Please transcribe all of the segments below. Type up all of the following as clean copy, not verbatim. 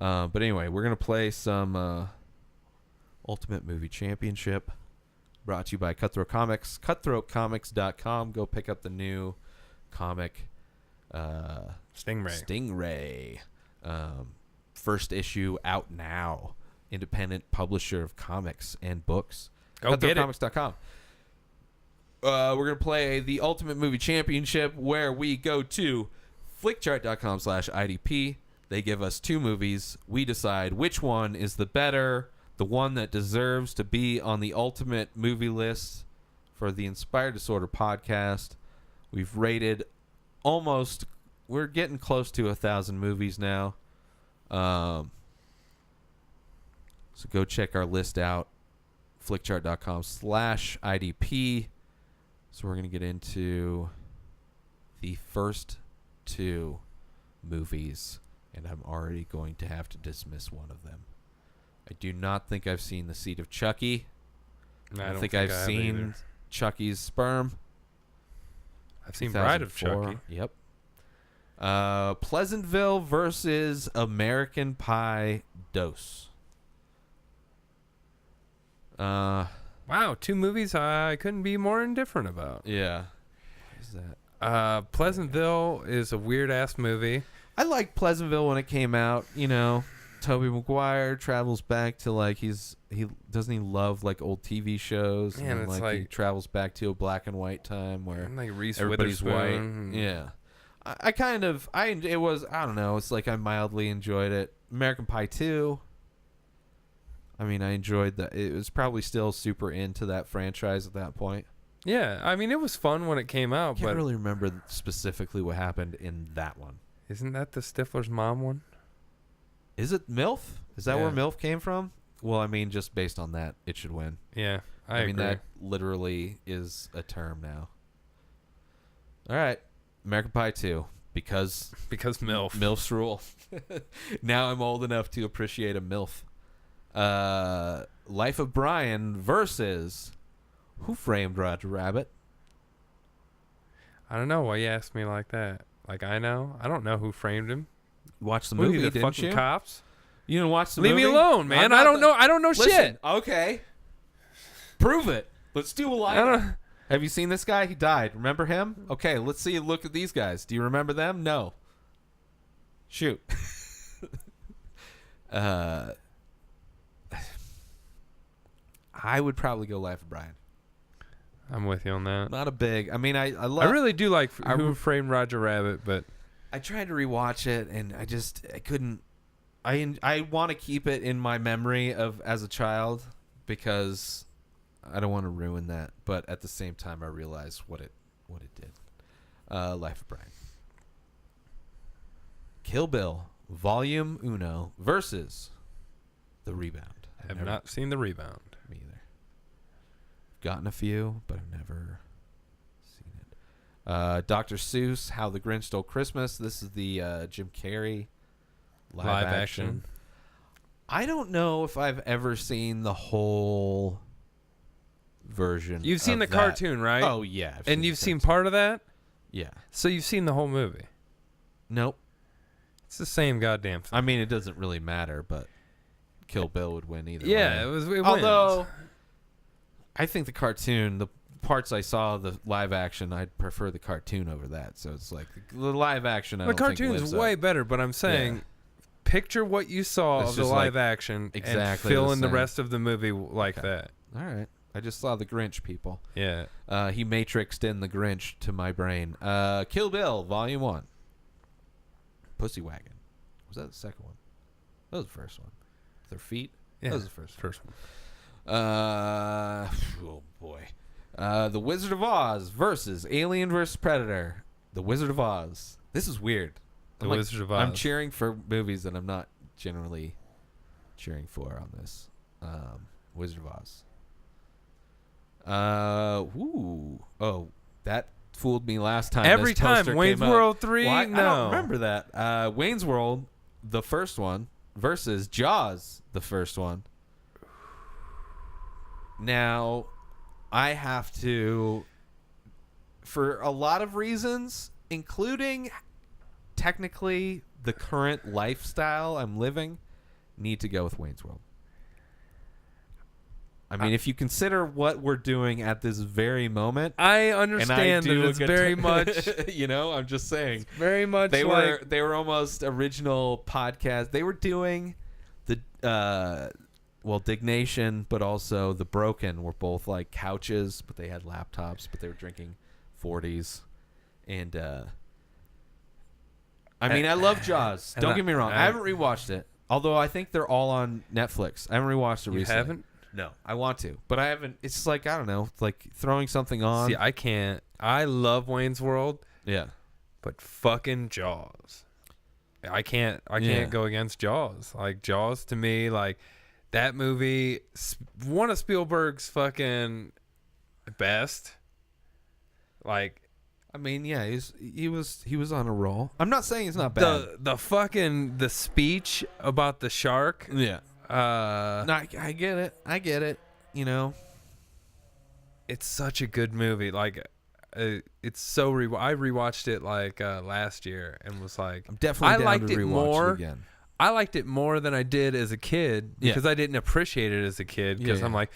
But anyway, we're going to play some Ultimate Movie Championship, brought to you by Cutthroat Comics. CutthroatComics.com. Go pick up the new comic Stingray. First issue out now. Independent publisher of comics and books. Go get it. CutthroatComics.com. We're going to play the Ultimate Movie Championship, where we go to flickchart.com/IDP. They give us 2 movies. We decide which one is the better, the one that deserves to be on the ultimate movie list for the Inspired Disorder podcast. We've rated we're getting close to 1,000 movies now. So go check our list out, flickchart.com/IDP. So we're going to get into the first 2 movies, and I'm already going to have to dismiss one of them. I do not think I've seen The Seed of Chucky. I don't don't think think I've I have seen either. Chucky's Sperm. I've seen Bride of 2004. Chucky. Yep. Pleasantville versus American Pie Dose. Wow, 2 movies I couldn't be more indifferent about. Yeah. What is that? Pleasantville is a weird-ass movie. I liked Pleasantville when it came out. You know, Tobey Maguire travels back to he love like old TV shows, Yeah, and and then, it's he like- travel back to a black and white time where And like Reese everybody's white. Witherspoon. Yeah, I mildly enjoyed it. American Pie 2. I mean, I enjoyed that. It was probably still super into that franchise at that point. Yeah, I mean, it was fun when it came I out, can't but really remember specifically what happened in that one. isn't that the Stifler's mom one? Is it MILF? Is that where Yeah. MILF came from? Well, I mean, just based on that, it should win. Yeah, I mean, agree. that literally is a term now. All right. American Pie 2. Because MILF. MILFs rule. Now I'm old enough to appreciate a MILF. Life of Brian versus Who Framed Roger Rabbit? I don't know why you asked me like that. Like, I know. I don't know who framed him. Watch the Who, movie, the didn't fucking you? cops? You didn't watch the Leave movie? me alone, man. I don't know. I don't know Listen, shit. okay. Prove it. Let's do a I live. don't. Have you seen this guy? He died. Remember him? Okay, let's see. Look at these guys. Do you remember them? No. Shoot. I would probably go Life of Brian. I'm with you on that. Not a big. I mean, I I love. really do like I Who re- Framed Roger Rabbit, but I tried to rewatch it, and I couldn't. I want to keep it in my memory of as a child because I don't want to ruin that. But at the same time, I realize what it did. Life of Brian. Kill Bill Volume Uno versus The Rebound. I have not seen The Rebound. Me either. Gotten a few, but I've never seen it. Dr. Seuss, How the Grinch Stole Christmas. This is the Jim Carrey live action. I don't know if I've ever seen the whole version. You've seen the of that. cartoon, right? Oh, yeah. And you've the seen cartoon. part of that? Yeah. So you've seen the whole movie. Nope. It's the same goddamn thing. I mean, it doesn't really matter, but Kill Bill would win either Yeah, way. it wins. Although, I think the cartoon, the parts I saw, the live action, I'd prefer the cartoon over that. So it's like the live action. I the don't think cartoon's lives way up. better, but I'm saying, picture what you saw It's of the just live like action exactly and fill the in the same. rest of the movie like Okay. that. All right. I just saw the Grinch, people. Yeah. He matrixed in the Grinch to my brain. Kill Bill, Volume 1. Pussy Wagon. Was that the second one? That was the first one. Their feet? Yeah. That was the first one. First one. Oh, boy. The Wizard of Oz versus Alien versus Predator. The Wizard of Oz. This is weird. The Wizard of Oz. I'm cheering for movies that I'm not generally cheering for on this. Wizard of Oz. Oh, that fooled me last time. Every this time. poster Wayne's came up. World 3? Well, I No. don't remember that. Wayne's World, the first one, versus Jaws, the first one. Now, I have to, for a lot of reasons, including technically the current lifestyle I'm living, need to go with Wayne's World. I mean, if you consider what we're doing at this very moment, I understand that it's very much. You know, I'm just saying. Very much. They were almost original podcast. They were doing the Dignation, but also The Broken were both like couches, but they had laptops, but they were drinking 40s, and I mean, I love Jaws. Don't get me wrong. I haven't rewatched it, although I think they're all on Netflix. I haven't rewatched it recently. You haven't? No, I want to, but I haven't. It's like, I don't know, like throwing something on. See, I can't. I love Wayne's World. Yeah, but fucking Jaws. I can't go against Jaws. Like, Jaws to me, like, that movie, one of Spielberg's fucking best. Like, I mean, yeah, he was on a roll. I'm not saying it's not bad. The speech about the shark. Yeah. No, I get it. You know, it's such a good movie. Like, it's so I rewatched it like last year and was like, I'm definitely down to rewatch more. It again. I liked it more than I did as a kid because I didn't appreciate it as a kid because I'm like,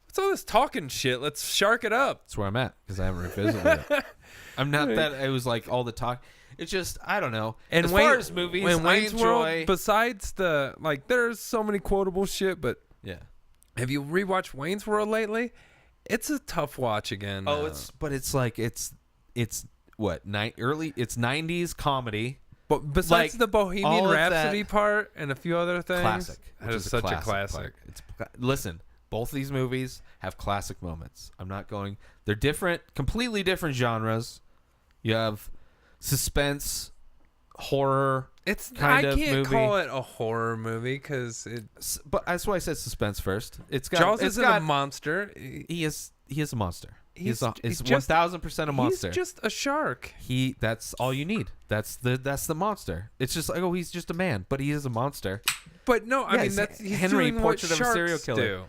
what's all this talking shit? Let's shark it up. That's where I'm at because I haven't revisited it. I'm not that it was like all the talk. It's just, I don't know. And as far as movies, I enjoy. World, besides the, like, there's so many quotable shit, but yeah. Have you rewatched Wayne's World lately? It's a tough watch again. Oh, it's what, it's 90s comedy. But besides the Bohemian Rhapsody part and a few other things, classic. That is such a classic. Listen, both these movies have classic moments. I'm not going. They're different, completely different genres. You have suspense, horror. It's kind of can't movie. call it a horror movie because but that's why I said suspense first. Jaws isn't a monster. He is a monster. He's 1,000% a monster. He's just a shark. That's all you need. That's the monster. It's just like, oh, he's just a man, but he is a monster. But no, I mean he's Henry, doing Portrait what of a Serial sharks Killer.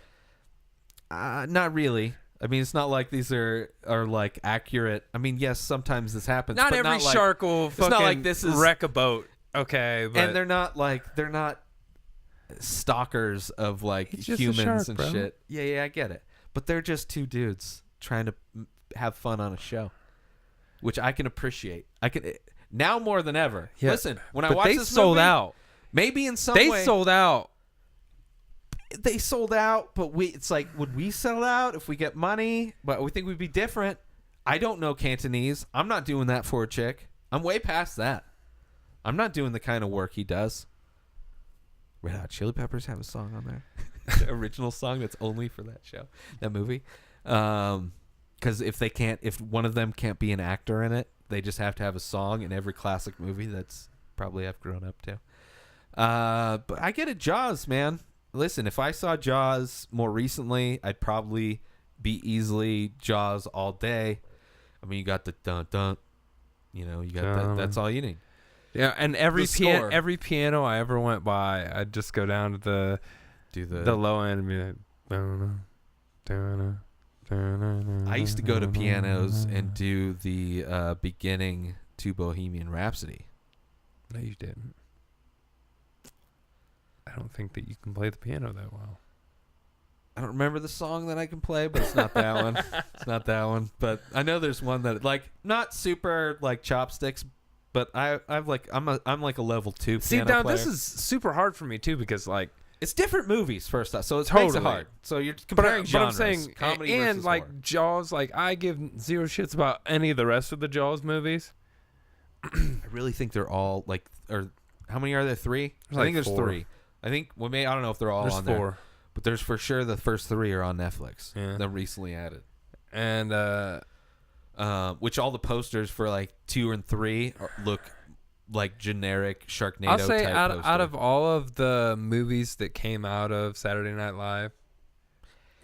do. Not really. I mean, it's not like these are like accurate. I mean, yes, sometimes this happens. Not but every not like, shark will fucking not like this is, wreck a boat. Okay, but and they're not stalkers of like humans and bro. shit. Yeah, I get it. But they're just two dudes trying to have fun on a show, which I can appreciate. I can now more than ever. Yeah. Listen, when I watch this sold movie, out. Maybe in some way they sold out. They sold out, but it's like, would we sell out if we get money? But we think we'd be different. I don't know Cantonese. I'm not doing that for a chick. I'm way past that. I'm not doing the kind of work he does. Red Hot Chili Peppers have a song on there. The original song that's only for that show, that movie. Because if one of them can't be an actor in it, they just have to have a song in every classic movie that's probably I've grown up to. But I get it, Jaws, man. Listen, if I saw Jaws more recently, I'd probably be easily Jaws all day. I mean, you got the dun dun, you know, you got that. That's all you need. Yeah, and every piano I ever went by, I'd just go down to the low end and be like, I used to go to pianos and do the beginning to Bohemian Rhapsody. No, you didn't. I don't think that you can play the piano that well. I don't remember the song that I can play, but it's not that one. It's not that one. But I know there's one that like not super like chopsticks, but I'm like a level 2 piano player. player. This is super hard for me too because like it's different movies first off, so it totally makes it hard. So you're comparing genres. But I'm saying comedy and versus like horror. Jaws, like I give zero shits about any of the rest of the Jaws movies. I really think they're all like, or how many are there? 3? I think there's 3. I think I don't know if they're all there's on 4. there, but there's for sure the first 3 are on Netflix. Yeah. They're recently added, and which all the posters for like 2 and 3 look like generic Sharknado. I'll say type out poster. of all of the movies that came out of Saturday Night Live,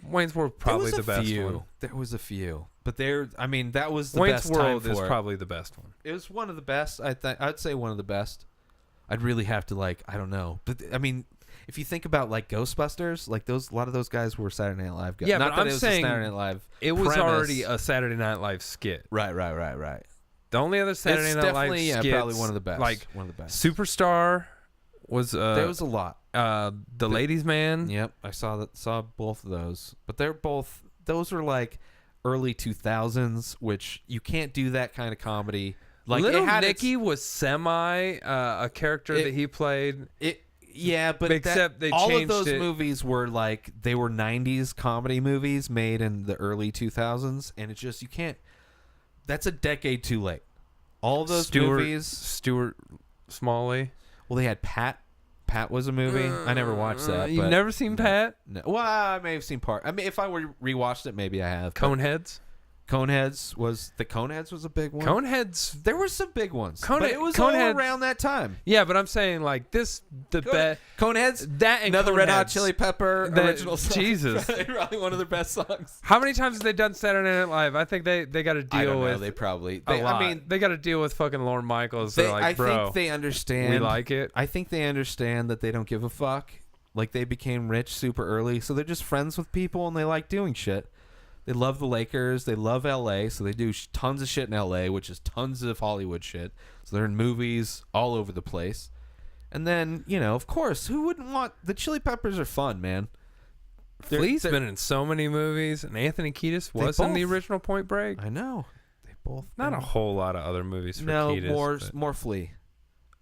Wayne's World probably the best one. There was a few, but that was the Wayne's best World time is for it. probably the best one. It was one of the best. I'd say one of the best. I'd really have to I don't know, but I mean, if you think about like Ghostbusters, like a lot of those guys were Saturday Night Live guys. Yeah, not but that I'm it was saying a Saturday Night Live. It was premise. already a Saturday Night Live skit. Right. The only other Saturday Night Live skits, probably one of the best. Like one of the best. Superstar was there was a lot. The Ladies Man. Yep, I saw both of those, but those are like early 2000s, which you can't do that kind of comedy. Like Little Nicky was semi a character that he played. Yeah, but except they all changed of those it. movies were like they were 90s comedy movies made in the early 2000s, and it's just you can't. That's a decade too late. All of those movies. Stuart Smalley. Well, they had Pat. Pat was a movie. I never watched that. You've never seen Pat? No. Well, I may have seen part. I mean, if I were rewatched it, maybe I have. Coneheads. Coneheads was a big one. Coneheads. There were some big ones, but it was all around that time. Yeah, but I'm saying like this, the best. Coneheads. That and another Coneheads. Red Hot Chili Pepper original song. Jesus, probably one of their best songs. How many times have they done Saturday Night Live? I think they got to deal I don't know, with. They probably. I mean, they got to deal with fucking Lorne Michaels. They're like, I bro, think they understand. We like it. I think they understand that they don't give a fuck. Like they became rich super early, so they're just friends with people and they like doing shit. They love the Lakers. They love L.A., so they do tons of shit in L.A., which is tons of Hollywood shit. So they're in movies all over the place. And then, of course, who wouldn't want... The Chili Peppers are fun, man. Flea's been in so many movies, and Anthony Kiedis was in the original Point Break. I know. They both... Not a whole lot of other movies for Kiedis. More Flea.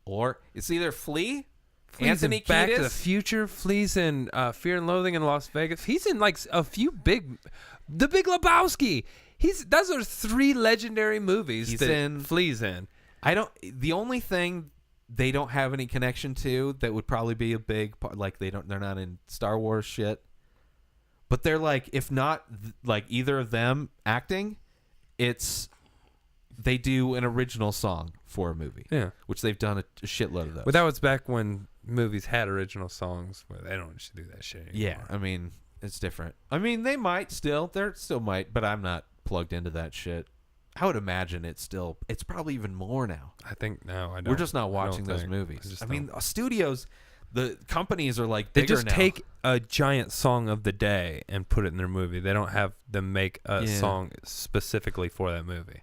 Or it's either Flea... Flea's Anthony in Back Kiedis? to the Future. Flea's in Fear and Loathing in Las Vegas. He's in like a few big... The Big Lebowski. Those are 3 legendary movies Flea's in. The only thing they don't have any connection to that would probably be a big part, like they're not in Star Wars shit. But they're like, if not like either of them acting, it's they do an original song for a movie. Yeah. Which they've done a shitload of those. But that was back when movies had original songs. Where they don't do that shit anymore. Yeah, I mean, it's different. I mean, they might still. They still might, but I'm not plugged into that shit. I would imagine it's probably even more now. I think no, I don't. We're just not watching those movies. I mean, studios, the companies are like they bigger just now. take a giant song of the day and put it in their movie. They don't have them make a song specifically for that movie.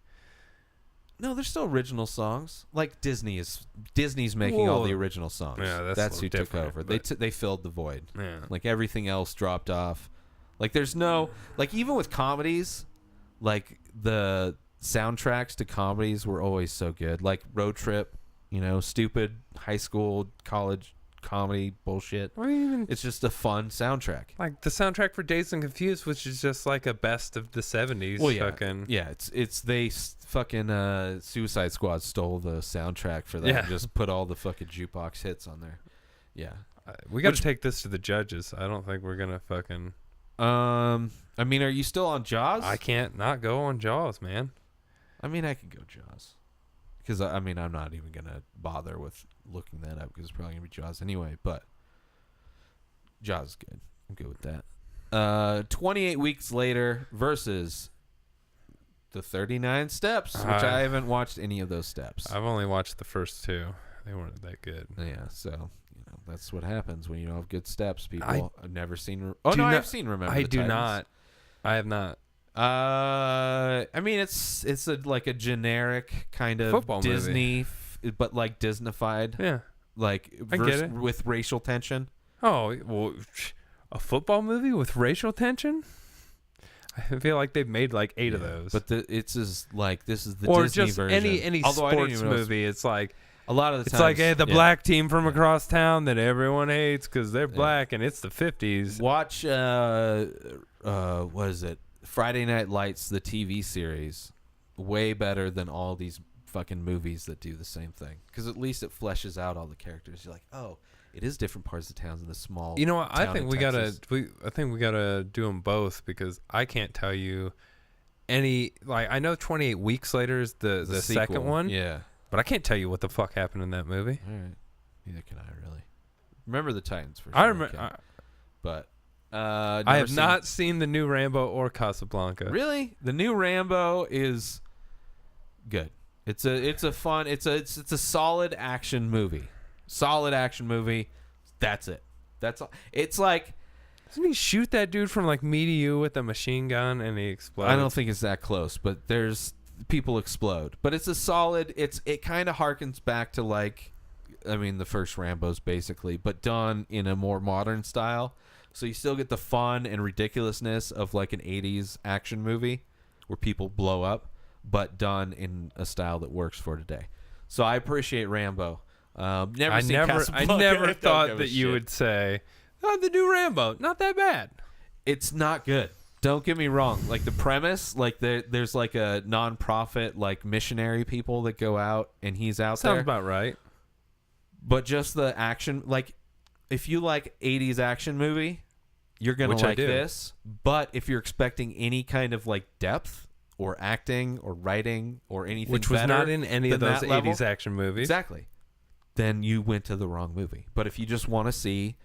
No, there's still original songs. Like Disney's making all the original songs. Yeah, that's who took over. They filled the void. Yeah. Like everything else dropped off. Like there's no like even with comedies, like the soundtracks to comedies were always so good. Like Road Trip, stupid high school, college comedy bullshit. It's just a fun soundtrack. Like the soundtrack for Dazed and Confused, which is just like a best of the 70s. Well, fucking Suicide Squad stole the soundtrack for that and just put all the fucking jukebox hits on there. Yeah. We got to take this to the judges. I don't think we're going to fucking... I mean, are you still on Jaws? I can't not go on Jaws, man. I mean, I could go Jaws. Because, I mean, I'm not even going to bother with looking that up because it's probably going to be Jaws anyway. But Jaws is good. I'm good with that. 28 Weeks Later versus the 39 Steps, which I haven't watched any of those steps. I've only watched the first 2. They weren't that good. Yeah, so... that's what happens when you don't have good steps, people. I've never seen... I've seen Remember the Titans. Not. I have not. I mean, it's like a generic kind of football Disney, but like Disneyfied. Yeah. Like I get it. With racial tension. Oh, well, a football movie with racial tension? I feel like they've made like 8 of those. But this is the or Disney just version. any sports movie. It's like... A lot of the it's times, like the black team from across town that everyone hates because they're black and it's the 50s. Watch, what is it? Friday Night Lights, the TV series. Way better than all these fucking movies that do the same thing. Because at least it fleshes out all the characters. You're like, oh, it is different parts of towns in the small. You know what? I town think in we Texas. gotta do them both because I can't tell you any. Like I know 28 Weeks Later is the second one. Yeah. But I can't tell you what the fuck happened in that movie. All right. Neither can I really. Remember the Titans for sure. I remember. But I have not seen the new Rambo or Casablanca. Really? The new Rambo is good. It's a fun. It's a solid action movie. Solid action movie. That's it. That's all. It's like. Doesn't he shoot that dude from like me to you with a machine gun and he explodes? I don't think it's that close, but people explode. But it's a solid. It kind of harkens back to like I mean, the first Rambo's basically, but done in a more modern style. So you still get the fun and ridiculousness of like an 80s action movie where people blow up, but done in a style that works for today. So I appreciate Rambo. I never thought that you would say, "Oh, the new Rambo, not that bad." It's not good. Don't get me wrong. Like the premise, like there's like a non-profit like missionary people that go out and he's out there. Sounds about right. But just the action, like if you like 80s action movie, you're going to like this. But if you're expecting any kind of like depth or acting or writing or anything which was not in any of those 80s action movies. Exactly. Then you went to the wrong movie. But if you just want to see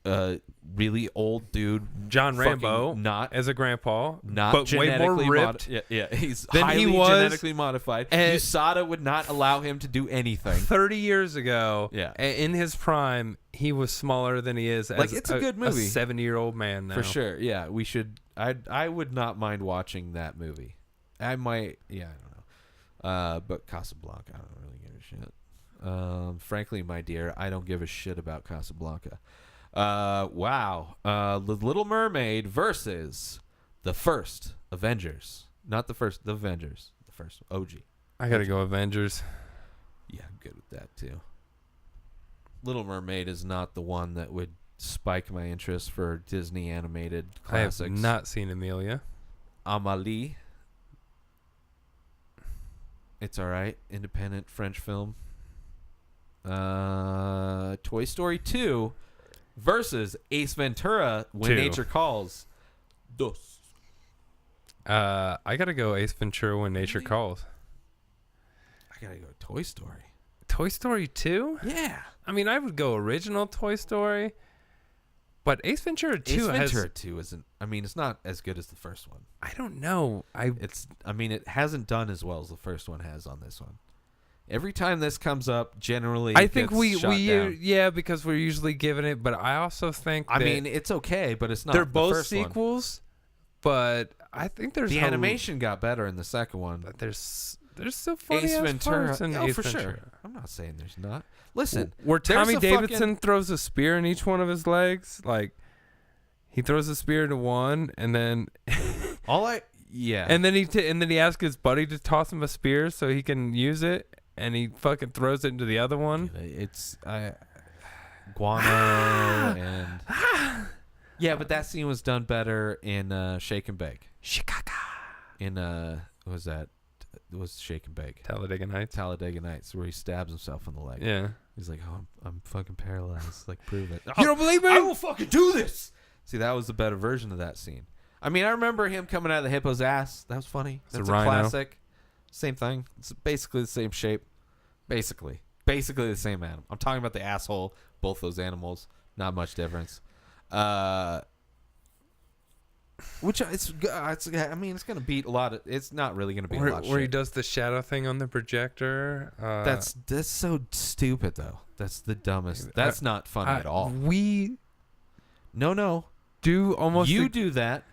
a really old dude, John Rambo, not as a grandpa, but way more ripped. He's than highly he was, genetically modified. USADA would not allow him to do anything. 30 years ago, yeah, in his prime, he was smaller than he is. Like as it's a good movie, a 70-year-old man now. For sure. Yeah, we should. I would not mind watching that movie. I might. Yeah, I don't know. But Casablanca, I don't really give a shit. Frankly, my dear, I don't give a shit about Casablanca. Wow. The Little Mermaid versus the first Avengers. Not the first, the Avengers. The first OG. I gotta go Avengers. Yeah, I'm good with that too. Little Mermaid is not the one that would spike my interest for Disney animated classics. I have not seen Amelia. Amélie. It's alright. Independent French film. Toy Story 2 versus Ace Ventura When 2. Nature Calls. Dos. I gotta go Ace Ventura When Nature Calls. I gotta go Toy Story. Toy Story 2? Yeah. I mean, I would go original Toy Story, but Ace Ventura 2 Ace Ventura 2 isn't. I mean, it's not as good as the first one. I don't know. I mean, it hasn't done as well as the first one has on this one. Every time this comes up, generally, I think we down. Yeah, because we're usually giving it. But I also think I mean, it's okay, but it's not. They're the both first sequels, but I think there's the animation got better in the second one. But there's still funny Ace ass Ventura. parts in Oh, Ace for Ventura. sure. I'm not saying there's not. Listen, where there's Tommy a Davidson throws a spear in each one of his legs, like he throws a spear into one, and then and then he asks his buddy to toss him a spear so he can use it, and he fucking throws it into the other one. It's guano and yeah, but that scene was done better in Shake and Bake. Chicago. In what was that? It was Shake and Bake. Talladega Nights, where he stabs himself in the leg. Yeah. He's like, "Oh, I'm fucking paralyzed. Like, prove it." You don't believe me? I will fucking do this. See, that was the better version of that scene. I mean, I remember him coming out of the hippo's ass. That was funny. That's a classic. Same thing. It's basically the same shape. Basically the same animal. I'm talking about the asshole. Both those animals. Not much difference. Which it's I mean, it's gonna beat a lot of. It's not really gonna beat a lot of where he shit. does the shadow thing on the projector. That's so stupid though. That's the dumbest. That's not funny at all. We no do almost. You do that.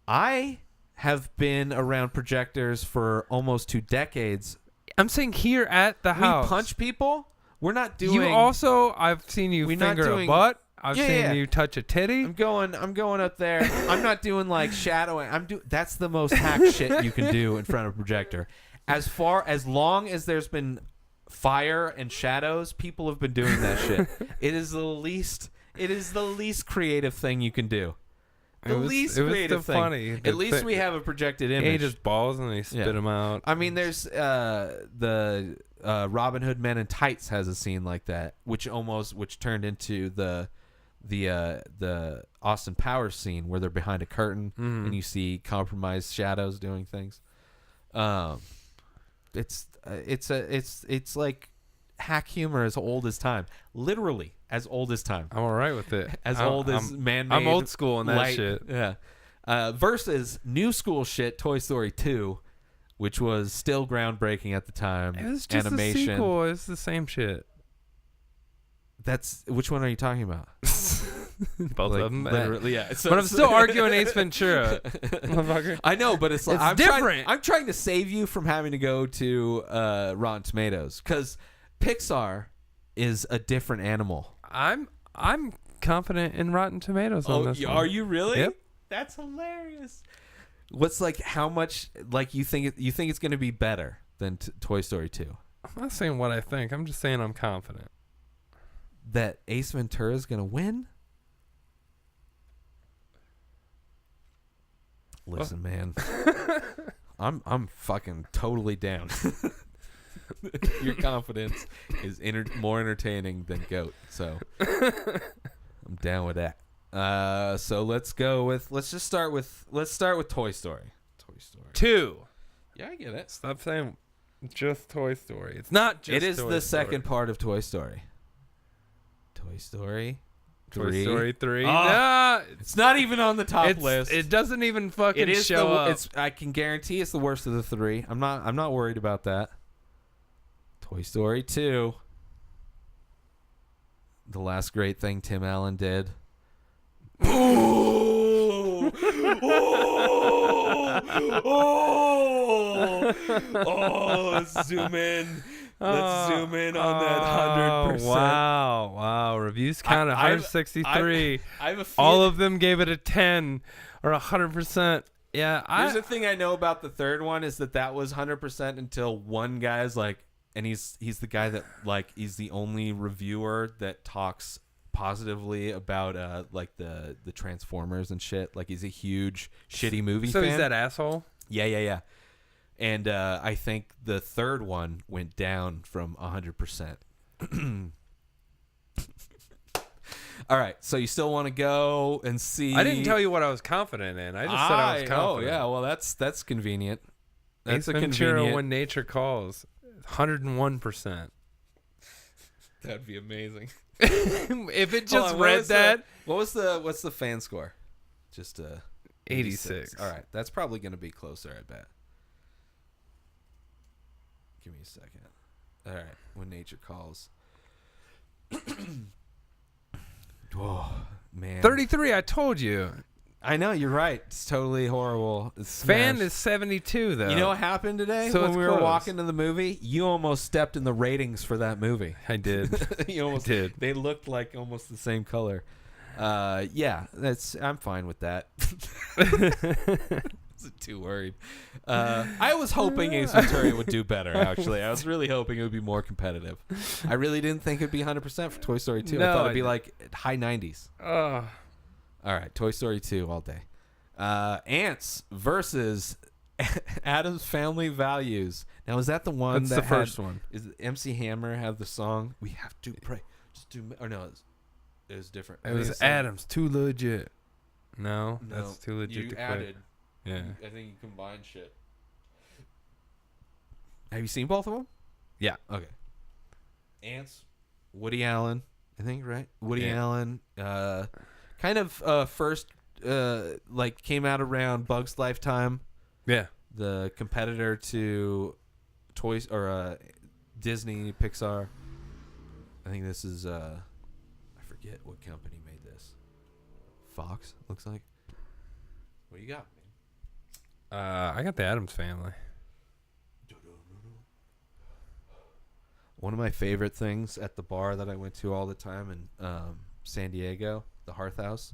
I have been around projectors for almost 2 decades. I'm saying here at the house. We punch people. We're not doing. You also, I've seen you finger a butt. I've seen you touch a titty. I'm going up there. I'm not doing like shadowing. That's the most hack shit you can do in front of a projector. As long as there's been fire and shadows, people have been doing that shit. It is the least creative thing you can do. The least creative thing. Funny. At least we have a projected image. He ate his balls and he spit them out. I mean, there's the Robin Hood Men in Tights has a scene like that, which turned into the Austin Powers scene where they're behind a curtain and you see compromised shadows doing things. It's like hack humor as old as time, literally as old as time. I'm all right with it. As old as man-made. I'm old school in that light, shit. Yeah. Versus new school shit, Toy Story 2, which was still groundbreaking at the time. It was just animation. a sequel. It's the same shit. Which one are you talking about? Both of them. Literally, yeah. But I'm still arguing Ace Ventura. Motherfucker. I know, but it's like I'm different. I'm trying to save you from having to go to Rotten Tomatoes because Pixar is a different animal. I'm confident in Rotten Tomatoes on this one. Are you really? Yep. That's hilarious. What's like how much like you think it's going to be better than Toy Story 2? I'm not saying what I think. I'm just saying I'm confident. That Ace Ventura is going to win? Listen, man. I'm fucking totally down. Your confidence is more entertaining than GOAT, so I'm down with that. So let's just start with Toy Story. Toy Story 2. Yeah, I get it. Stop saying just Toy Story. It's not just It is Toy the Story. second part of Toy Story. Toy Story 3. Toy Story 3. Oh, Nah, it's not even on the top list. It doesn't even fucking It is show up. I can guarantee it's the worst of the 3. I'm not worried about that. Toy Story 2. The last great thing Tim Allen did. Oh! Let's zoom in. Let's zoom in on that 100%. Wow. Reviews count 163. I have a All of them gave it a 10 or 100%. Yeah. Here's the thing I know about the third one is that was 100% until one guy's like, and he's the guy that like he's the only reviewer that talks positively about like the Transformers and shit. Like he's a huge shitty movie fan. So he's that asshole? Yeah. And I think the third one went down from 100%. All right, so you still want to go and see? I didn't tell you what I was confident in. I just said I was confident. Oh yeah, well that's convenient. That's Ace Ventura When Nature Calls, 101%. That'd be amazing. If it just read that. What's the fan score? Just 86. All right, that's probably going to be closer, I bet. Give me a second. All right, When Nature Calls. Oh, man. 33, I told you. I know, you're right. It's totally horrible. It's Fan smashed. is 72, though. You know what happened today So when it's we were close. walking to the movie? You almost stepped in the ratings for that movie. I did. You almost did. They looked like almost the same color. Yeah, I'm fine with that. Wasn't too worried. I was hoping Ace Ventura would do better, actually. I was really hoping it would be more competitive. I really didn't think it'd be 100% for Toy Story 2. I thought it'd be like high 90s. All right, Toy Story 2 all day. Ants versus Addams Family Values. Now, is that the one That's the first one. Is MC Hammer have the song "We Have to Pray"? Just do. Or no, it was different. It was Adams. Too legit. No, No, that's too legit you to added. quit. Yeah. I think you combined shit. Have you seen both of them? Yeah. Okay. Ants, Woody Allen, I think, right? Woody Yeah. Allen, kind of first, like came out around Bug's Lifetime, Yeah. the competitor to Toys or Disney, Pixar. I think this is I forget what company made this. Fox, looks like. What do you got, man? I got the Addams Family. One of my favorite things at the bar that I went to all the time in San Diego, the Hearth House,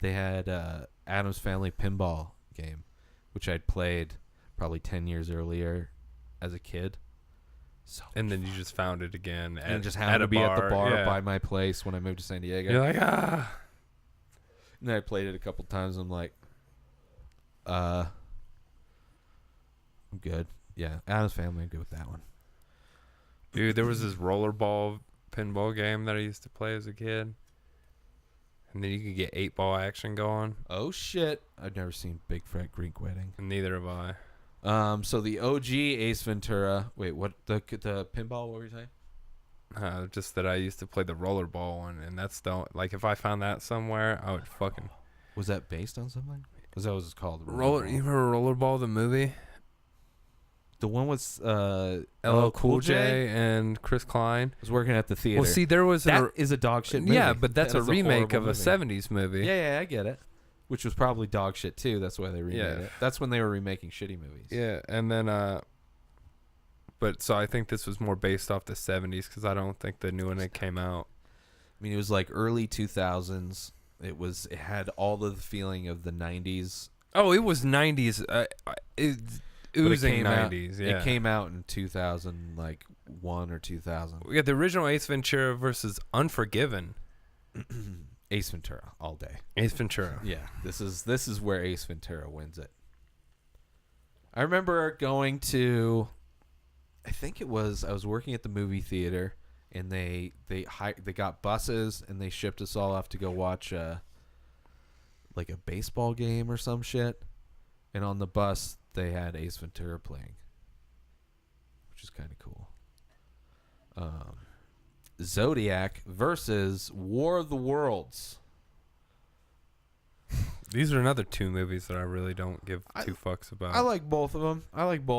they had Addams Family pinball game, which I'd played probably 10 years earlier as a kid. So And then you just found it again and at, just at happened a to be at the bar yeah. by my place when I moved to San Diego. You're like, And then I played it a couple times. I'm like, I'm good. Yeah, Addams Family, I'm good with that one. dude, there was this rollerball pinball game that I used to play as a kid. And then you could get 8-ball action going. Oh, shit. I've never seen Big Fat Greek Wedding. And neither have I. So the OG Ace Ventura. Wait, what? The pinball? What were you saying? Just that I used to play the rollerball one. And that's the, like, if I found that somewhere, I would fucking. Was that based on something? Was that what it's called? You Rollerball? remember Rollerball, the movie? The one with LL Cool J and Chris Klein. was working at the theater. Well, see, there was that is a dog shit movie. Yeah, but that's That a is remake of horrible a movie. 70s movie. Yeah, I get it. Which was probably dog shit too. That's why they remade Yeah. it. That's when they were remaking shitty movies. Yeah, and then but so I think this was more based off the 70s because I don't think the new one that came out. I mean, it was like early 2000s. It had all the feeling of the 90s. Oh, it was 90s. Oozing 90s. Yeah, it came out in 2001 or 2000. We got the original Ace Ventura versus Unforgiven. Ace Ventura all day. Ace Ventura. Yeah, this is where Ace Ventura wins it. I remember going to, I think I was working at the movie theater, and they got buses and they shipped us all off to go watch like a baseball game or some shit, and on the bus they had Ace Ventura playing, which is kind of cool. Zodiac versus War of the Worlds. These are another two movies that I really don't give two fucks about. I like both of them.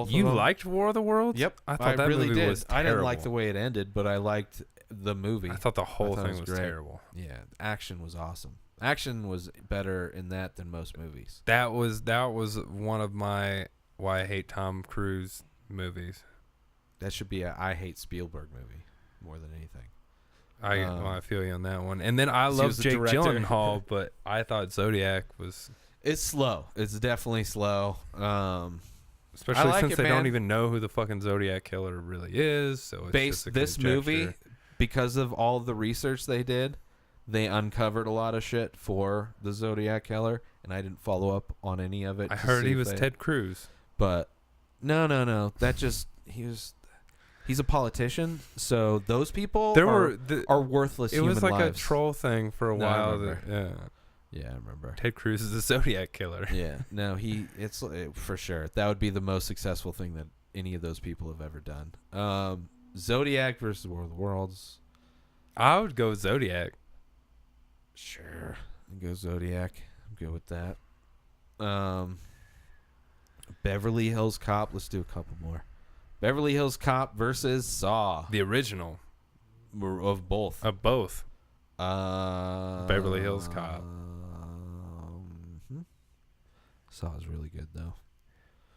You liked War of the Worlds? Yep. I thought that really movie did. was terrible. I didn't like the way it ended, but I liked the movie. I thought the whole thing was great. terrible. Yeah, action was awesome. Action was better in that than most movies. That was one of my why I hate Tom Cruise movies. That should be a I hate Spielberg movie more than anything. I feel you on that one. And then I love Jake Gyllenhaal, but I thought Zodiac was... It's slow. It's definitely slow. Especially since they don't even know who the fucking Zodiac killer really is. So it's this movie, because of all the research they did, they uncovered a lot of shit for the Zodiac killer, and I didn't follow up on any of it. I heard he was Ted Cruz. But no. He's a politician, so those people are worthless human lives. It was like a troll thing for a while. Yeah, I remember. Ted Cruz is a Zodiac killer. Yeah, no, it's for sure. That would be the most successful thing that any of those people have ever done. Zodiac versus War of the Worlds. I would go Zodiac. Sure, go Zodiac. I'm good with that. Beverly Hills Cop. Let's do a couple more. Beverly Hills Cop versus Saw. The original. Of both. Of both. Beverly Hills Cop. Saw is really good, though.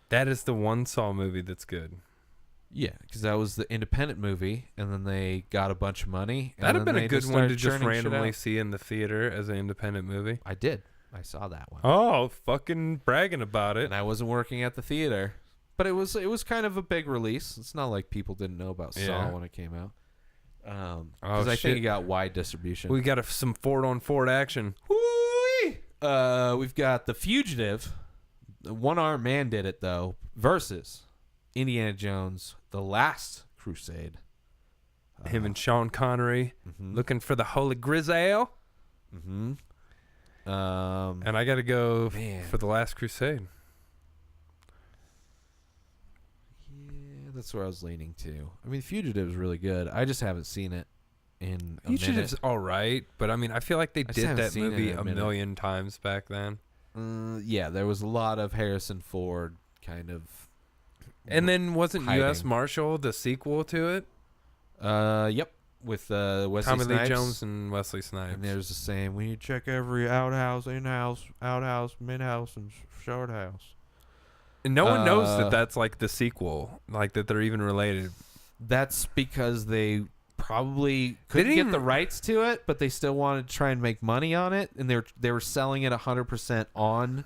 That is the one Saw movie that's good. Yeah, because that was the independent movie, and then they got a bunch of money. That'd have been a good one to just randomly see in the theater as an independent movie. I did. I saw that one. Oh, fucking bragging about it. And I wasn't working at the theater. But it was kind of a big release. It's not like people didn't know about Saw when it came out. Because I think it got wide distribution. We got some Ford-on-Ford action. Woo-wee! We've got The Fugitive. The one-armed man did it, though, versus Indiana Jones, The Last Crusade. Him and Sean Connery looking for the Holy Grizzle. Mm-hmm. And I got to go for The Last Crusade. That's where I was leaning to. I mean, Fugitive is really good. I just haven't seen it in a Fugitive's minute. all right, but I mean, I feel like they did that movie a million times back then. Yeah, there was a lot of Harrison Ford kind of. And then wasn't hiding. U.S. Marshal the sequel to it? Yep, with Wesley Tommy Snipes. Lee Jones and Wesley Snipes. And there's the same. We need to check every outhouse, in-house, outhouse, mid-house, and short house. And no one knows that that's like the sequel, like that they're even related. That's because they probably couldn't get the rights to it, but they still wanted to try and make money on it, and they were selling it 100% on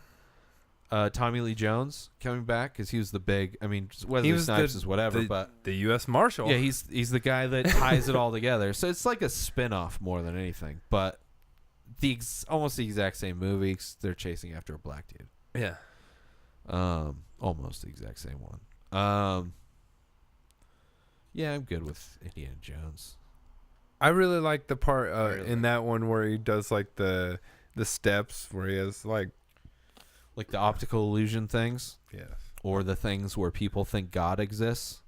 Tommy Lee Jones coming back because he was the big. I mean, Wesley Snipes is whatever, but the U.S. Marshal. Yeah, he's the guy that ties it all together. So it's like a spin-off more than anything, but almost the exact same movie. They're chasing after a black dude. Yeah. Almost the exact same one. Yeah, I'm good with Indiana Jones. I really like the part in that one where he does like the steps where he has like the optical illusion things. Yes. Or the things where people think God exists.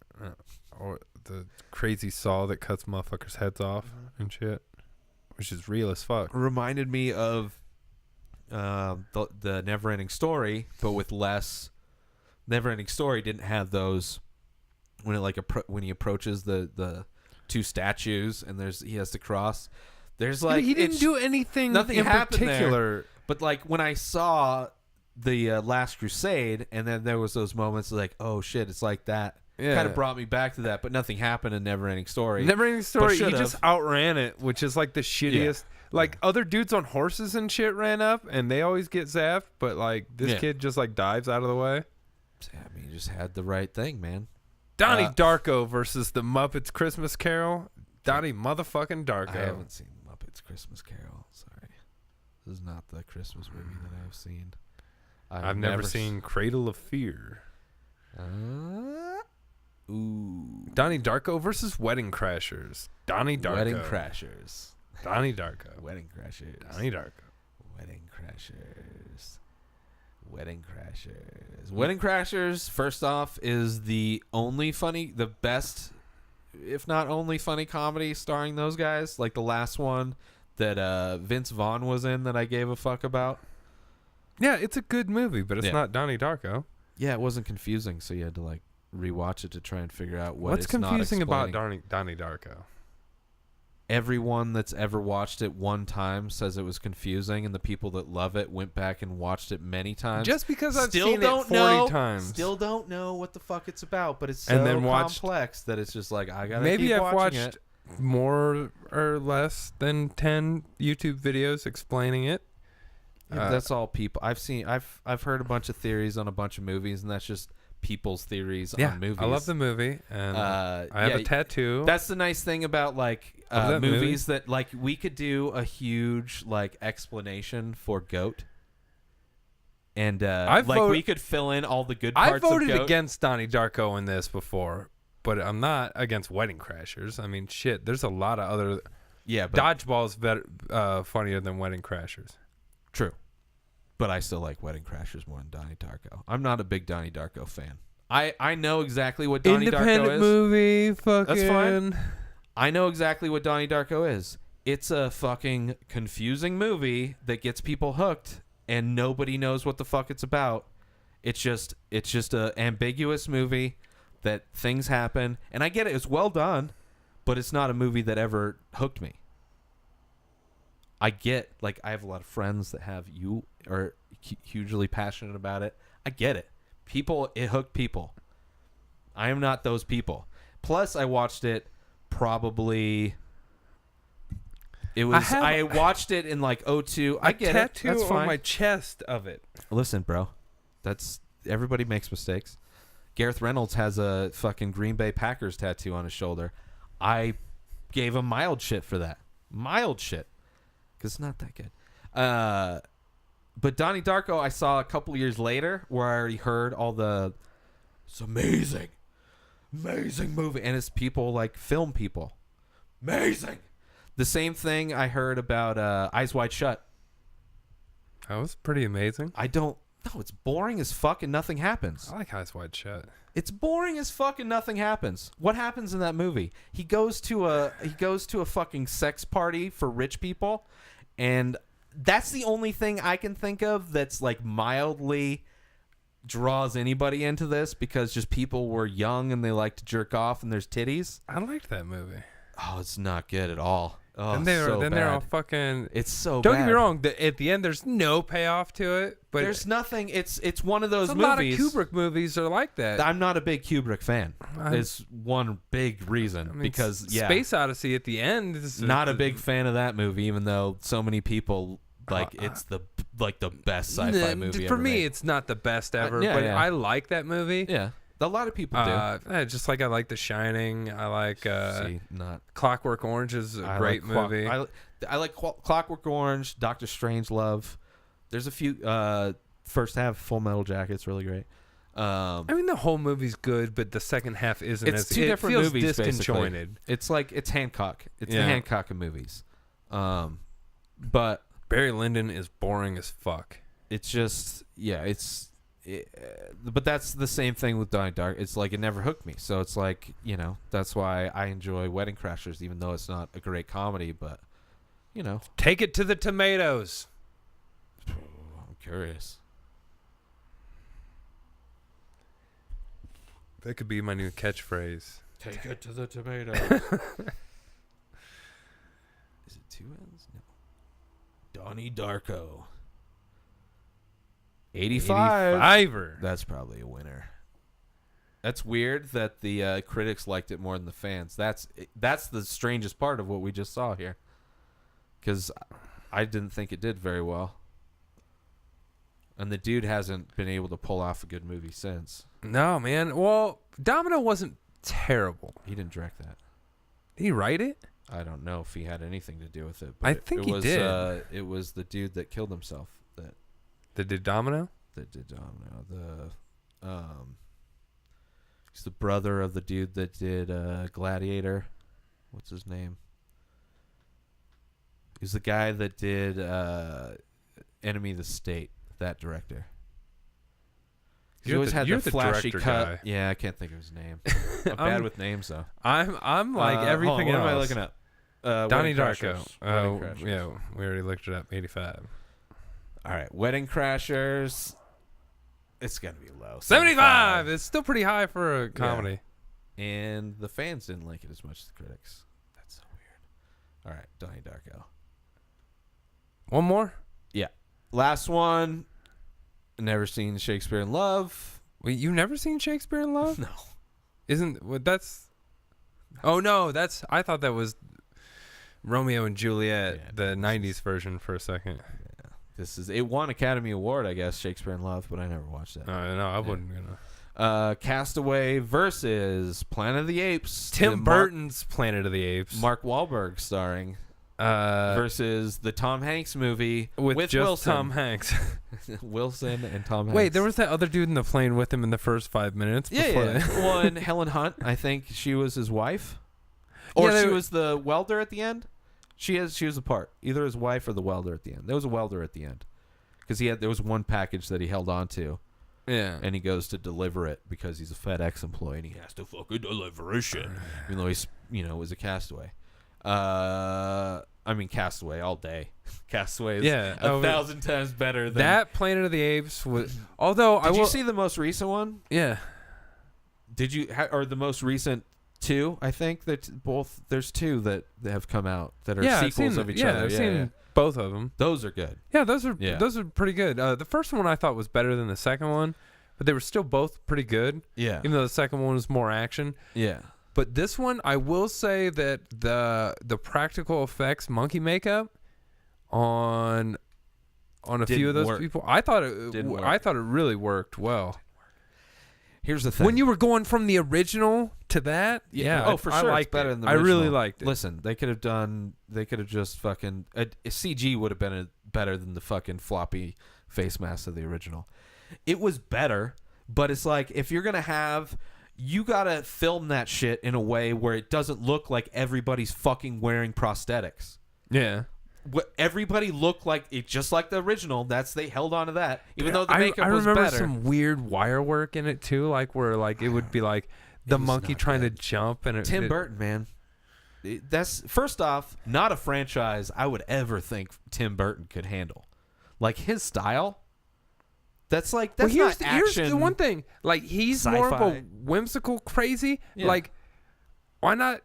Or the crazy saw that cuts motherfuckers' heads off and shit, which is real as fuck. Reminded me of the Neverending Story, but with less. Neverending Story didn't have those when when he approaches the two statues and he has to cross. There's like he didn't do anything. Nothing in particular. There, but like when I saw the Last Crusade, and then there was those moments like, oh shit, it's like that. kind of brought me back to that, but nothing happened in Never Ending Story. Never Ending Story. He should've. just outran it, which is like the shittiest. Like other dudes on horses and shit ran up, and they always get zapped. But like this kid just like dives out of the way. I mean, you just had the right thing, man. Donnie Darko versus the Muppets Christmas Carol. Donnie motherfucking Darko. I haven't seen Muppets Christmas Carol. Sorry, this is not the Christmas movie that I've seen. I've never seen Cradle of Fear. Ooh. Donnie Darko versus Wedding Crashers. Donnie Darko. Wedding Crashers. Donnie Darko. Wedding Crashers. Donnie Darko. Wedding Crashers. Wedding Crashers. Wedding Crashers, first off, is the best, if not only funny comedy starring those guys. Like the last one that Vince Vaughn was in that I gave a fuck about. Yeah, it's a good movie, but it's not Donnie Darko. Yeah, it wasn't confusing, so you had to like rewatch it to try and figure out what's confusing about Donnie Darko. Everyone that's ever watched it one time says it was confusing, and the people that love it went back and watched it many times. Just because I've seen it 40 times. Still don't know what the fuck it's about, but it's so and then complex that it's just like, I gotta maybe keep I've watching watched it. more or less than 10 YouTube videos explaining it. Yeah, that's all people. I've heard a bunch of theories on a bunch of movies, and that's just people's theories on movies. I love the movie, and I have a tattoo. That's the nice thing about like movies that like we could do a huge like explanation for Goat, and we could fill in all the good parts. I voted of Goat. against Donnie Darko in this before, but I'm not against Wedding Crashers. I mean, shit, there's a lot of other. Yeah, but Dodgeball's better, funnier than Wedding Crashers. True. But I still like Wedding Crashers more than Donnie Darko. I'm not a big Donnie Darko fan. I know exactly what Donnie Darko is. Independent movie, fucking. That's fine. I know exactly what Donnie Darko is. It's a fucking confusing movie that gets people hooked, and nobody knows what the fuck it's about. It's just a ambiguous movie that things happen, and I get it. It's well done, but it's not a movie that ever hooked me. I get, like, I have a lot of friends that are hugely passionate about it. I get it. It hooked people. I am not those people. Plus, I watched it probably. I watched it in like 2002. I get it. That's tattoo fine. on my chest of it. Listen, bro. Everybody makes mistakes. Gareth Reynolds has a fucking Green Bay Packers tattoo on his shoulder. I gave him mild shit for that. Mild shit. Because it's not that good. But Donnie Darko I saw a couple years later where I already heard all the... It's amazing. Amazing movie. And it's people like film people. Amazing. The same thing I heard about Eyes Wide Shut. That was pretty amazing. No, it's boring as fuck and nothing happens. I like Eyes Wide Shut. It's boring as fuck and nothing happens. What happens in that movie? He goes to a fucking sex party for rich people, and that's the only thing I can think of that's like mildly draws anybody into this, because just people were young and they like to jerk off and there's titties. I liked that movie. Oh, it's not good at all. Oh, and they're all fucking. It's so Don't bad. get me wrong. At the end, there's no payoff to it. But there's nothing. It's one of those a movies. lot of Kubrick movies are like that. I'm not a big Kubrick fan. It's one big reason, because Space Odyssey at the end is not a big fan of that movie, even though so many people it's the best sci-fi movie for ever me. made. It's not the best ever, Yeah, but yeah. I like that movie. Yeah, a lot of people do. Just like I like The Shining. I like Clockwork Orange is a great movie. I like Clockwork Orange, Doctor Strangelove. There's a few. First half, Full Metal Jacket's really great. I mean, the whole movie's good, but the second half isn't. It's two different feels movies, disconjointed. Basically. It's Hancock. It's the Hancock of movies. But Barry Lyndon is boring as fuck. It's just but that's the same thing with Donnie Darko. It's like it never hooked me. So it's like, that's why I enjoy Wedding Crashers, even though it's not a great comedy. But Take it to the tomatoes. I'm curious. That could be my new catchphrase. Take it to the tomatoes. Is it two N's? No. Donnie Darko. 85. 85er. That's probably a winner. That's weird that the critics liked it more than the fans. That's the strangest part of what we just saw here. Because I didn't think it did very well. And the dude hasn't been able to pull off a good movie since. No, man. Well, Domino wasn't terrible. He didn't direct that. Did he write it? I don't know if he had anything to do with it. But I think he did. It was the dude that killed himself That did Domino? that did Domino. He's the brother of the dude that did Gladiator. What's his name? He's the guy that did Enemy of the State. That director. He always had that flashy cut. Guy. Yeah, I can't think of his name. I'm bad with names though. I'm like everything else. What am I looking up? Donnie Darko. Wedding Crashers. Yeah, we already looked it up. 85. All right, Wedding Crashers. It's gonna be low. 75. It's still pretty high for a comedy. Yeah. And the fans didn't like it as much as the critics. That's so weird. All right, Donnie Darko. One more? Yeah. Last one. Never seen Shakespeare in Love. Wait, you never seen Shakespeare in Love? No. That's... Oh, no, that's... I thought that was Romeo and Juliet, the 90s version for a second. Yeah. It won Academy Award, I guess, Shakespeare in Love, but I never watched that. No, I wouldn't gonna. Castaway versus Planet of the Apes. Tim Burton's Planet of the Apes. Mark Wahlberg starring. Versus the Tom Hanks movie with just Wilson. Tom Hanks. Wilson and Tom Hanks. Wait, there was that other dude in the plane with him in the first 5 minutes. Yeah. Well, and Helen Hunt, I think she was his wife, or she was the welder at the end. She was a part, either his wife or the welder at the end. There was a welder at the end because there was one package that he held on to. Yeah, and he goes to deliver it because he's a FedEx employee and he has to fucking deliver his shit, even though he's was a castaway. Castaway all day. Castaway is 1,000 times better than that. Planet of the Apes was. Although did you see the most recent one? Yeah. Did you or the most recent two? I think that both. There's two that have come out that are sequels of each other. I've seen both of them. Those are good. Yeah, those are pretty good. The first one I thought was better than the second one, but they were still both pretty good. Yeah. Even though the second one was more action. Yeah. But this one, I will say that the practical effects monkey makeup on a few of those people, I thought it really worked well. Here's the thing: when you were going from the original to that, for sure, I liked better than the original. I really liked it. Listen, they could have just fucking a CG would have been better than the fucking floppy face mask of the original. It was better, but it's like if you're gonna have. You gotta film that shit in a way where it doesn't look like everybody's fucking wearing prosthetics. Yeah. Everybody looked like it, just like the original. They held on to that, even though the makeup was better. I remember some weird wire work in it too, like where like it would be like the monkey trying to jump and Tim Burton, man. That's first off not a franchise I would ever think Tim Burton could handle. Like his style. That's not action. Here's the one thing. Like, he's sci-fi. more of a whimsical crazy. Yeah. Like, why not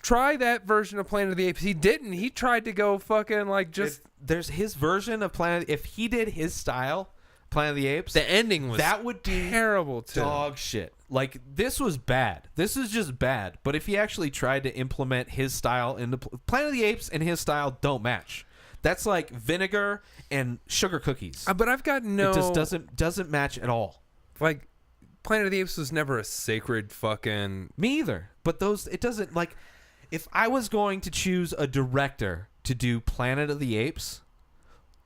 try that version of Planet of the Apes? He didn't. He tried to go fucking, like, just... There's his version of Planet... If he did his style, Planet of the Apes... The ending was that would be terrible, too. Dog shit. Like, this was bad. This is just bad. But if he actually tried to implement his style into... Planet of the Apes and his style don't match. That's like vinegar and sugar cookies. But I've got no... It just doesn't match at all. Like, Planet of the Apes was never a sacred fucking... Me either. But it doesn't, like... If I was going to choose a director to do Planet of the Apes,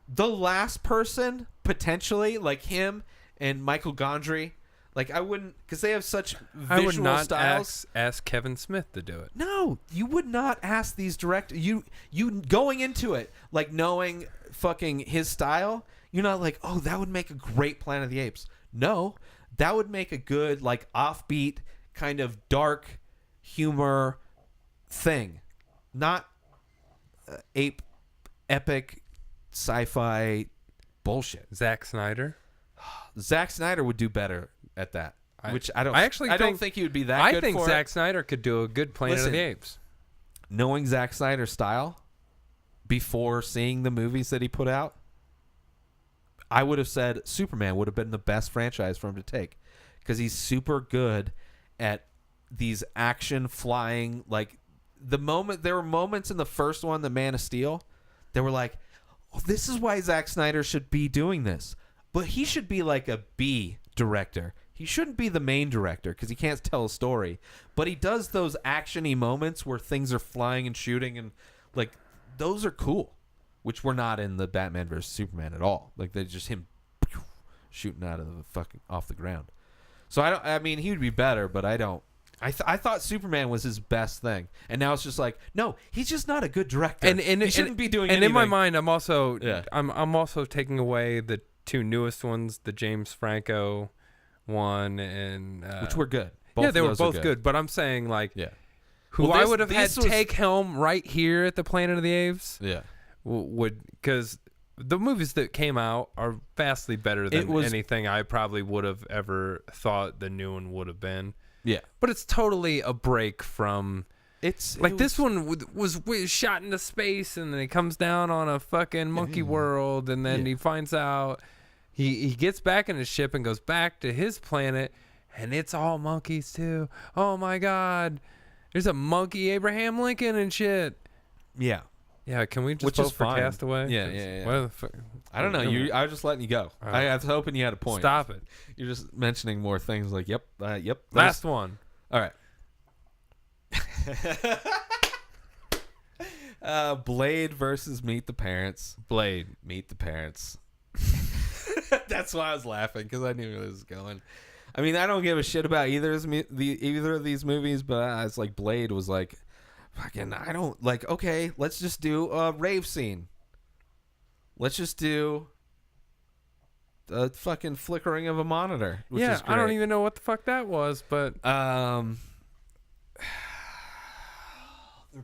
the last person, potentially, like him and Michael Gondry... Like, I wouldn't... Because they have such visual styles. I would not ask Kevin Smith to do it. No, you would not ask these directors... You going into it, like, knowing fucking his style, you're not like, oh, that would make a great Planet of the Apes. No, that would make a good, like, offbeat, kind of dark humor thing. Not epic sci-fi bullshit. Zack Snyder? Zack Snyder would do better at that. I don't think he would be that good. I think Zack Snyder could do a good Planet of the Apes. Knowing Zack Snyder's style before seeing the movies that he put out, I would have said Superman would have been the best franchise for him to take. because he's super good at these action flying. Like there were moments in the first one, the Man of Steel, they were like, oh, this is why Zack Snyder should be doing this, but he should be like a B director. He shouldn't be the main director because he can't tell a story. But he does those action-y moments where things are flying and shooting, and like those are cool, which were not in the Batman vs Superman at all. Like they're just him shooting out of the fucking off the ground. So I mean, he would be better, but I don't. I thought Superman was his best thing, and now it's just like, no, he's just not a good director. And he shouldn't be doing. And anything. in my mind, I'm also I'm also taking away the two newest ones, the James Franco one, and which were good. They were both good. But I'm saying like, who well, I would have had take helm right here at the Planet of the Apes. Yeah, would, because the movies that came out are vastly better than anything I probably would have ever thought the new one would have been. Yeah, but it's totally a break from. This one was shot into space, and then he comes down on a fucking monkey world, and then he finds out he gets back in his ship and goes back to his planet, and it's all monkeys too. Oh my God, there's a monkey Abraham Lincoln and shit. Yeah, yeah. Can we just vote for Castaway? Yeah. What the fuck? I don't know. I was just letting you go. Right. I was hoping you had a point. Stop it. You're just mentioning more things like, yep. Last one. All right. Blade versus Meet the Parents. Blade. Meet the Parents. That's why I was laughing, because I knew where this was going. I mean, I don't give a shit about either of these movies, but it's like Blade was like, fucking, I don't, like, okay, let's just do a rave scene. Let's just do a fucking flickering of a monitor. Which is great. I don't even know what the fuck that was, but they're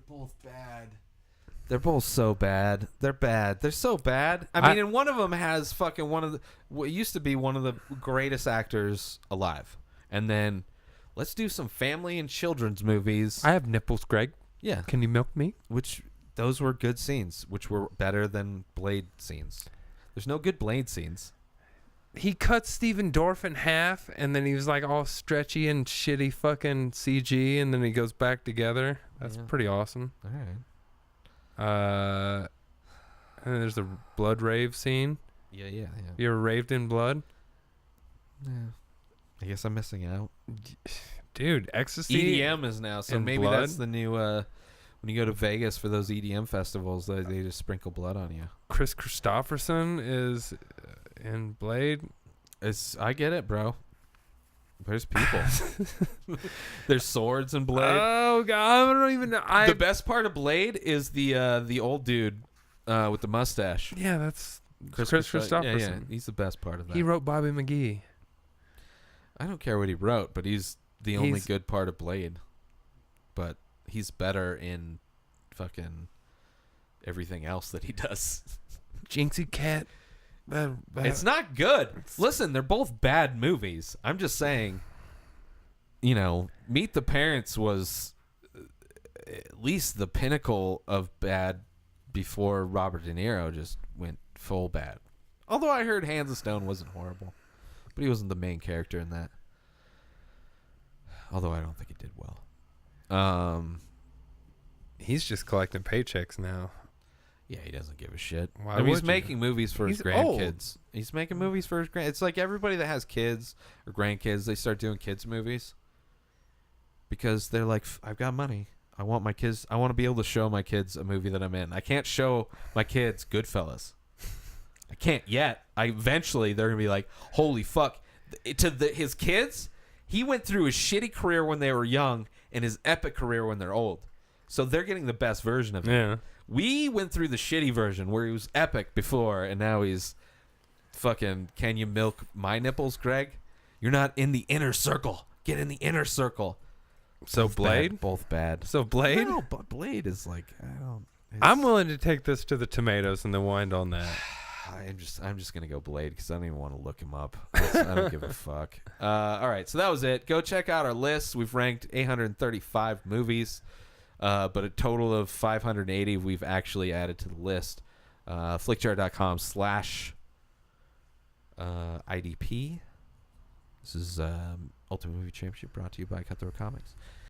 both bad. They're both so bad. They're bad. They're so bad. I mean, and one of them has fucking what used to be one of the greatest actors alive. And then let's do some family and children's movies. I have nipples, Greg. Yeah. Can you milk me? Those were good scenes, which were better than Blade scenes. There's no good Blade scenes. He cut Steven Dorff in half, and then he was like all stretchy and shitty fucking CG, and then he goes back together. That's pretty awesome. All right. And there's the blood rave scene. Yeah. You ever raved in blood? Yeah. I guess I'm missing out. Dude, ecstasy. EDM is now, so maybe blood? that's the new... when you go to Vegas for those EDM festivals, they just sprinkle blood on you. Chris Christopherson is in Blade. I get it, bro. There's people. There's swords and Blade. Oh God, I don't even know. The best part of Blade is the old dude with the mustache. Yeah, that's Chris Christopherson. Yeah, he's the best part of that. He wrote Bobby McGee. I don't care what he wrote, but he's the only good part of Blade. But he's better in fucking everything else that he does. Jinxie Cat. It's not good. Listen, they're both bad movies. I'm just saying, Meet the Parents was at least the pinnacle of bad before Robert De Niro just went full bad. Although I heard Hands of Stone wasn't horrible, but he wasn't the main character in that. Although I don't think he did well. He's just collecting paychecks now. Yeah, he doesn't give a shit. He's making movies for his grandkids. Old. He's making movies for his It's like everybody that has kids or grandkids, they start doing kids movies because they're like, I've got money. I want my kids. I want to be able to show my kids a movie that I'm in. I can't show my kids Goodfellas. I can't yet. Eventually they're gonna be like, holy fuck. His kids, he went through his shitty career when they were young and his epic career when they're old. So they're getting the best version of him. Yeah. We went through the shitty version where he was epic before, and now he's fucking, can you milk my nipples, Greg? You're not in the inner circle. Get in the inner circle. So both Blade? Bad, both bad. So Blade? No, but Blade is like, I'm willing to take this to the tomatoes and then wind on that. I'm just going to go Blade because I don't even want to look him up. I don't give a fuck. All right, so that was it. Go check out our list. We've ranked 835 movies. But a total of 580 we've actually added to the list. Flickchart.com/IDP. This is Ultimate Movie Championship brought to you by Cutthroat Comics.